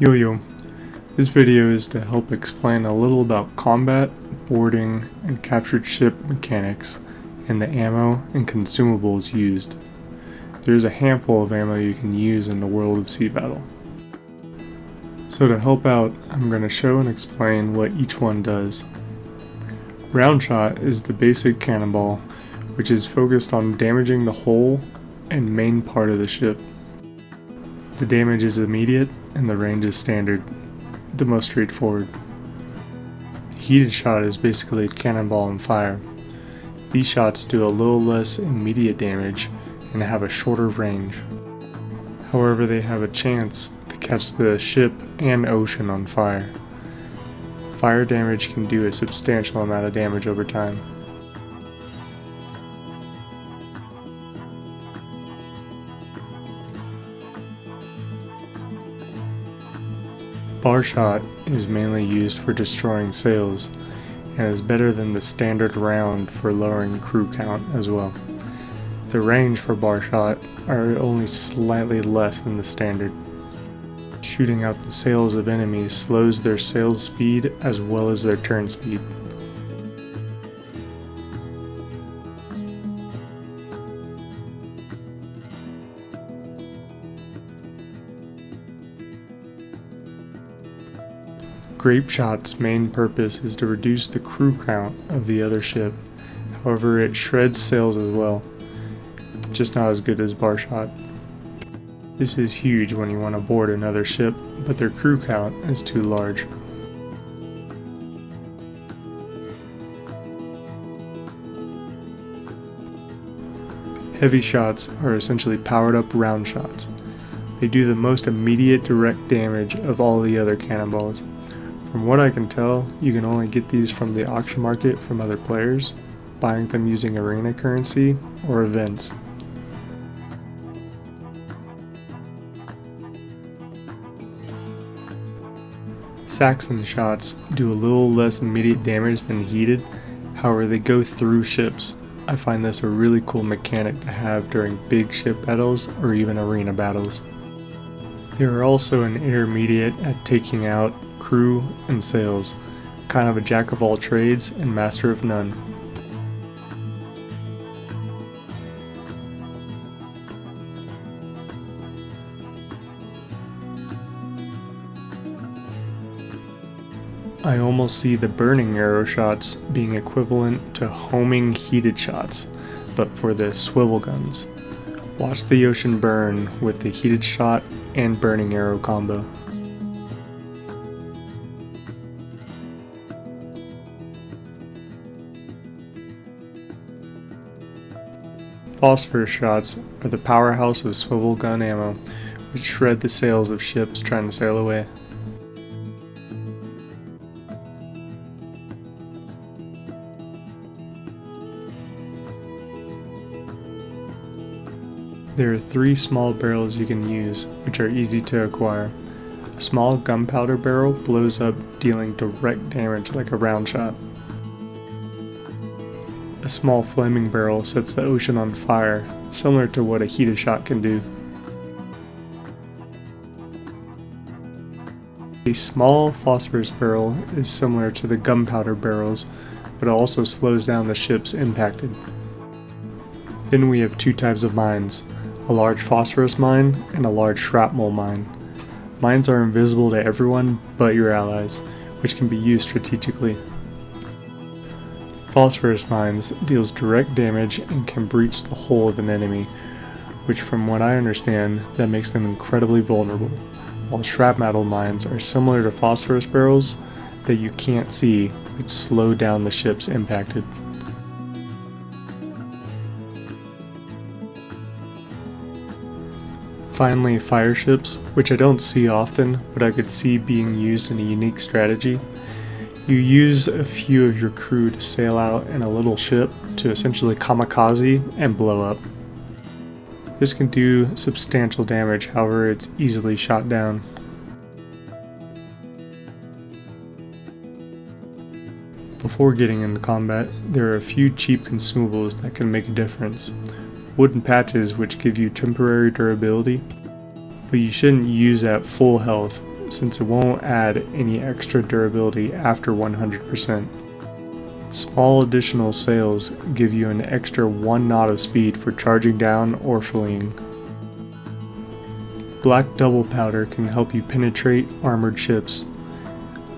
Yo, this video is to help explain a little about combat, boarding, and captured ship mechanics, and the ammo and consumables used. There's a handful of ammo you can use in the world of sea battle. So to help out, I'm going to show and explain what each one does. Round shot is the basic cannonball, which is focused on damaging the hull and main part of the ship. The damage is immediate and the range is standard, the most straightforward. The heated shot is basically a cannonball on fire. These shots do a little less immediate damage and have a shorter range. However, they have a chance to catch the ship and ocean on fire. Fire damage can do a substantial amount of damage over time. Bar shot is mainly used for destroying sails and is better than the standard round for lowering crew count as well. The range for bar shot are only slightly less than the standard. Shooting out the sails of enemies slows their sail speed as well as their turn speed. Grape shot's main purpose is to reduce the crew count of the other ship. However, it shreds sails as well, just not as good as bar shot. This is huge when you want to board another ship, but their crew count is too large. Heavy shots are essentially powered up round shots. They do the most immediate direct damage of all the other cannonballs. From what I can tell, you can only get these from the auction market from other players, buying them using arena currency or events. Saxon shots do a little less immediate damage than heated, however they go through ships. I find this a really cool mechanic to have during big ship battles or even arena battles. They are also an intermediate at taking out crew and sails, kind of a jack of all trades and master of none. I almost see the burning arrow shots being equivalent to homing heated shots, but for the swivel guns. Watch the ocean burn with the heated shot and burning arrow combo. Phosphorus shots are the powerhouse of swivel gun ammo, which shred the sails of ships trying to sail away. There are 3 small barrels you can use, which are easy to acquire. A small gunpowder barrel blows up, dealing direct damage like a round shot. A small flaming barrel sets the ocean on fire, similar to what a heated shot can do. A small phosphorus barrel is similar to the gunpowder barrels, but also slows down the ships impacted. Then we have 2 types of mines. A large phosphorus mine and a large shrapnel mine. Mines are invisible to everyone but your allies, which can be used strategically. Phosphorus mines deals direct damage and can breach the hull of an enemy, which from what I understand, that makes them incredibly vulnerable, while shrapnel mines are similar to phosphorus barrels that you can't see, which slow down the ships impacted. Finally, fire ships, which I don't see often, but I could see being used in a unique strategy. You use a few of your crew to sail out in a little ship to essentially kamikaze and blow up. This can do substantial damage, however it's easily shot down. Before getting into combat, there are a few cheap consumables that can make a difference. Wooden patches which give you temporary durability, but you shouldn't use at full health since it won't add any extra durability after 100%. Small additional sails give you an extra 1 knot of speed for charging down or fleeing. Black double powder can help you penetrate armored ships.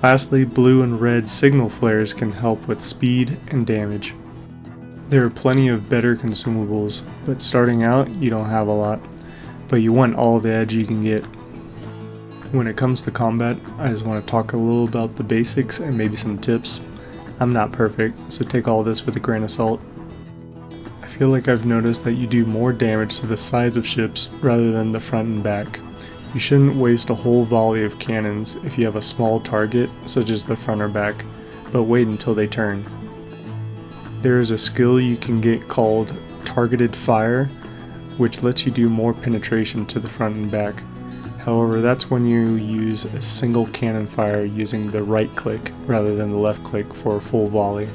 Lastly, blue and red signal flares can help with speed and damage. There are plenty of better consumables, but starting out you don't have a lot, but you want all the edge you can get. When it comes to combat, I just want to talk a little about the basics and maybe some tips. I'm not perfect, so take all this with a grain of salt. I feel like I've noticed that you do more damage to the sides of ships rather than the front and back. You shouldn't waste a whole volley of cannons if you have a small target, such as the front or back, but wait until they turn. There is a skill you can get called Targeted Fire, which lets you do more penetration to the front and back. However, that's when you use a single cannon fire using the right click rather than the left click for a full volley.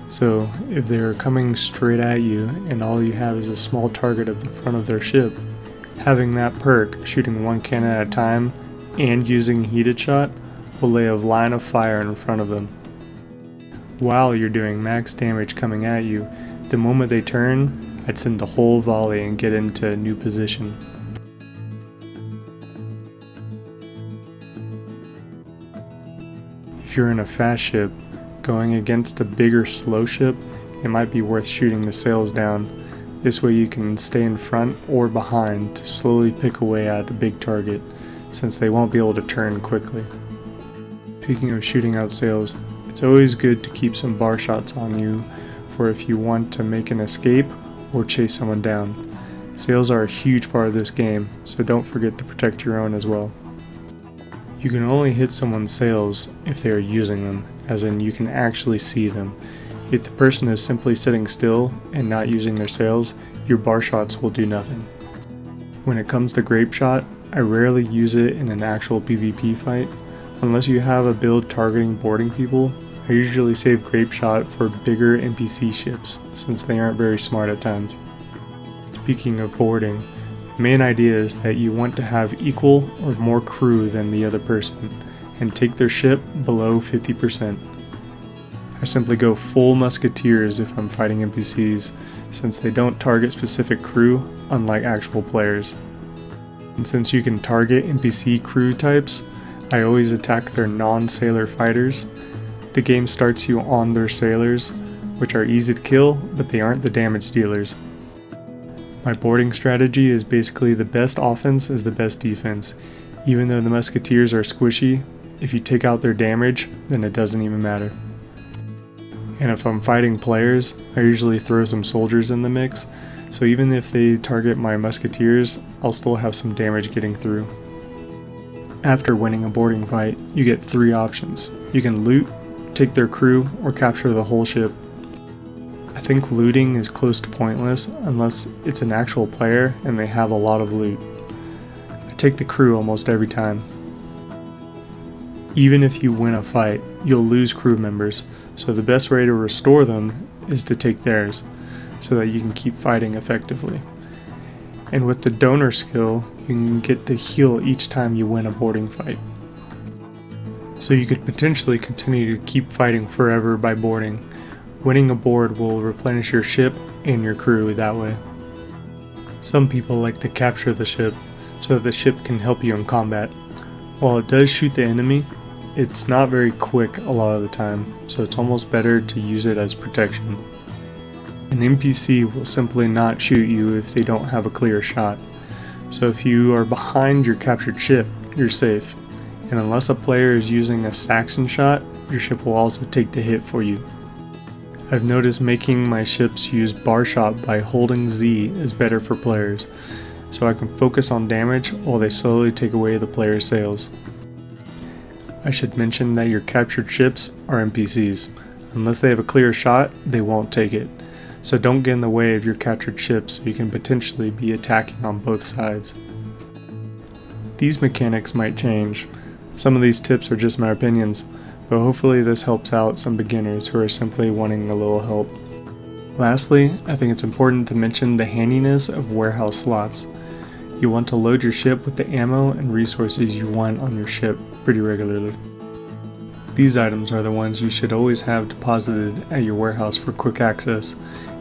So, if they're coming straight at you and all you have is a small target of the front of their ship, having that perk, shooting one cannon at a time, and using heated shot, will lay a line of fire in front of them. While you're doing max damage coming at you, the moment they turn, I'd send the whole volley and get into a new position. If you're in a fast ship, going against a bigger slow ship, it might be worth shooting the sails down. This way you can stay in front or behind to slowly pick away at a big target, since they won't be able to turn quickly. Speaking of shooting out sails, it's always good to keep some bar shots on you for if you want to make an escape or chase someone down. Sails are a huge part of this game, so don't forget to protect your own as well. You can only hit someone's sails if they are using them, as in you can actually see them. If the person is simply sitting still and not using their sails, your bar shots will do nothing. When it comes to grape shot, I rarely use it in an actual PvP fight. Unless you have a build targeting boarding people, I usually save grape shot for bigger NPC ships since they aren't very smart at times. Speaking of boarding, the main idea is that you want to have equal or more crew than the other person and take their ship below 50%. I simply go full musketeers if I'm fighting NPCs since they don't target specific crew unlike actual players. And since you can target NPC crew types, I always attack their non-sailor fighters. The game starts you on their sailors, which are easy to kill, but they aren't the damage dealers. My boarding strategy is basically the best offense is the best defense. Even though the musketeers are squishy, if you take out their damage, then it doesn't even matter. And if I'm fighting players, I usually throw some soldiers in the mix, so even if they target my musketeers, I'll still have some damage getting through. After winning a boarding fight, you get 3 options. You can loot, take their crew, or capture the whole ship. I think looting is close to pointless unless it's an actual player and they have a lot of loot. I take the crew almost every time. Even if you win a fight, you'll lose crew members, so the best way to restore them is to take theirs, so that you can keep fighting effectively. And with the donor skill, you can get to heal each time you win a boarding fight. So you could potentially continue to keep fighting forever by boarding. Winning a board will replenish your ship and your crew that way. Some people like to capture the ship, so that the ship can help you in combat. While it does shoot the enemy, it's not very quick a lot of the time, so it's almost better to use it as protection. An NPC will simply not shoot you if they don't have a clear shot, so if you are behind your captured ship, you're safe, and unless a player is using a Saxon shot, your ship will also take the hit for you. I've noticed making my ships use bar shot by holding Z is better for players, so I can focus on damage while they slowly take away the player's sails. I should mention that your captured ships are NPCs. Unless they have a clear shot, they won't take it. So don't get in the way of your captured ships so you can potentially be attacking on both sides. These mechanics might change. Some of these tips are just my opinions, but hopefully this helps out some beginners who are simply wanting a little help. Lastly, I think it's important to mention the handiness of warehouse slots. You'll want to load your ship with the ammo and resources you want on your ship pretty regularly. These items are the ones you should always have deposited at your warehouse for quick access,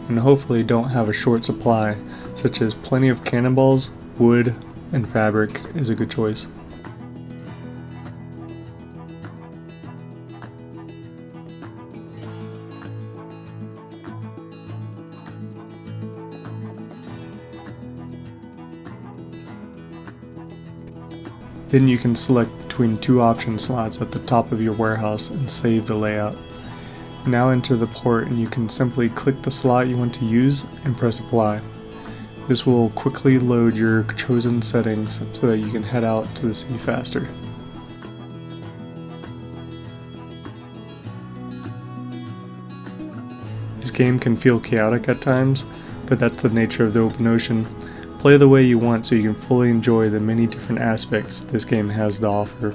and hopefully don't have a short supply, such as plenty of cannonballs, wood, and fabric is a good choice. Then you can select between two option slots at the top of your warehouse and save the layout. Now enter the port and you can simply click the slot you want to use and press apply. This will quickly load your chosen settings so that you can head out to the sea faster. This game can feel chaotic at times, but that's the nature of the open ocean. Play the way you want so you can fully enjoy the many different aspects this game has to offer.